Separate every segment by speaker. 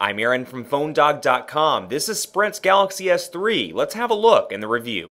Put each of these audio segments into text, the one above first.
Speaker 1: I'm Aaron from PhoneDog.com. This is Sprint's Galaxy S3. Let's have a look in the review.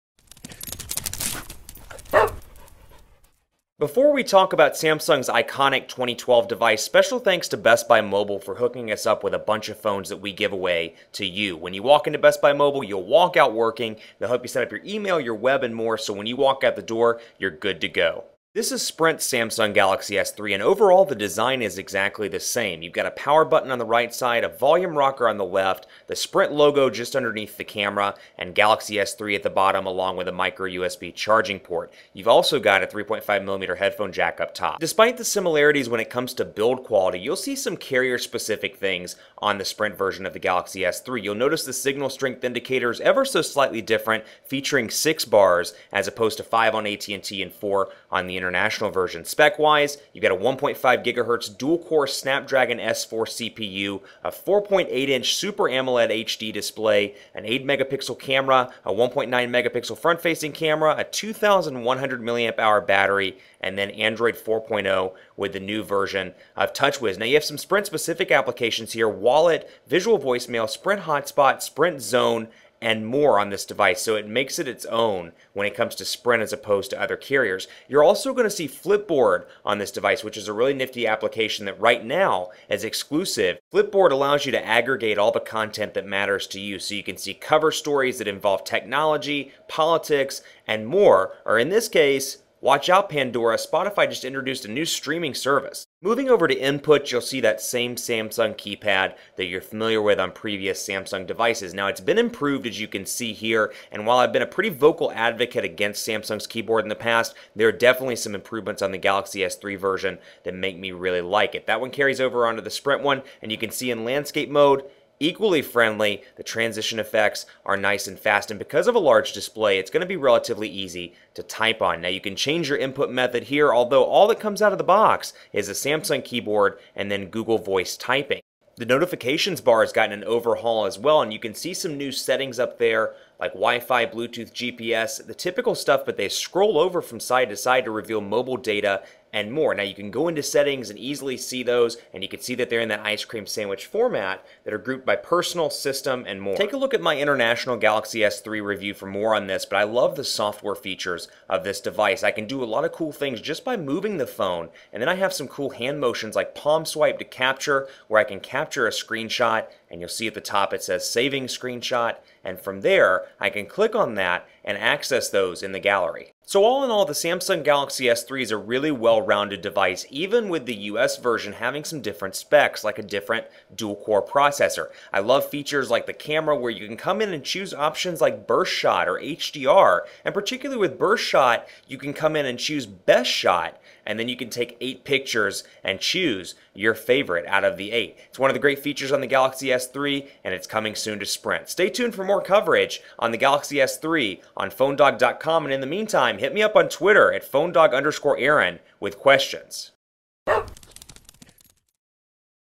Speaker 1: Before we talk about Samsung's iconic 2012 device, special thanks to Best Buy Mobile for hooking us up with a bunch of phones that we give away to you. When you walk into Best Buy Mobile, you'll walk out working. They'll help you set up your email, your web, and more, so when you walk out the door, you're good to go. This is Sprint's Samsung Galaxy S3, and overall the design is exactly the same. You've got a power button on the right side, a volume rocker on the left, the Sprint logo just underneath the camera, and Galaxy S3 at the bottom along with a micro USB charging port. You've also got a 3.5mm headphone jack up top. Despite the similarities when it comes to build quality, you'll see some carrier-specific things on the Sprint version of the Galaxy S3. You'll notice the signal strength indicator is ever so slightly different, featuring 6 bars as opposed to 5 on AT&T and 4 on the international version. Spec-wise, you've got a 1.5 GHz dual-core Snapdragon S4 CPU, a 4.8-inch Super AMOLED HD display, an 8-megapixel camera, a 1.9 megapixel front-facing camera, a 2,100 mAh battery, and then Android 4.0 with the new version of TouchWiz. Now you have some Sprint-specific applications here: Wallet, Visual Voicemail, Sprint Hotspot, Sprint Zone, and more on this device, so it makes it its own when it comes to Sprint as opposed to other carriers. You're also going to see Flipboard on this device, which is a really nifty application that right now is exclusive. Flipboard allows you to aggregate all the content that matters to you, so you can see cover stories that involve technology, politics, and more, or in this case, watch out Pandora, Spotify just introduced a new streaming service. Moving over to input, you'll see that same Samsung keypad that you're familiar with on previous Samsung devices. Now, it's been improved, as you can see here, and while I've been a pretty vocal advocate against Samsung's keyboard in the past, there are definitely some improvements on the Galaxy S3 version that make me really like it. That one carries over onto the Sprint one, and you can see in landscape mode, equally friendly. The transition effects are nice and fast, and because of a large display, it's going to be relatively easy to type on. Now you can change your input method here, although all that comes out of the box is a Samsung keyboard and then Google Voice typing. The notifications bar has gotten an overhaul as well, and you can see some new settings up there like Wi-Fi, Bluetooth, GPS, the typical stuff, but they scroll over from side to side to reveal mobile data and more. Now you can go into settings and easily see those, and you can see that they're in that ice cream sandwich format that are grouped by personal, system, and more. Take a look at my international Galaxy S3 review for more on this, but I love the software features of this device. I can do a lot of cool things just by moving the phone, and then I have some cool hand motions like palm swipe to capture, where I can capture a screenshot, and you'll see at the top it says saving screenshot, and from there I can click on that and access those in the gallery. So all in all, the Samsung Galaxy S3 is a really well-rounded device, even with the US version having some different specs, like a different dual-core processor. I love features like the camera, where you can come in and choose options like burst shot or HDR, and particularly with burst shot, you can come in and choose best shot, and then you can take 8 pictures and choose your favorite out of the 8. It's one of the great features on the Galaxy S3, and it's coming soon to Sprint. Stay tuned for more coverage on the Galaxy S3 on PhoneDog.com, and in the meantime, hit me up on Twitter at PhoneDog_Aaron with questions.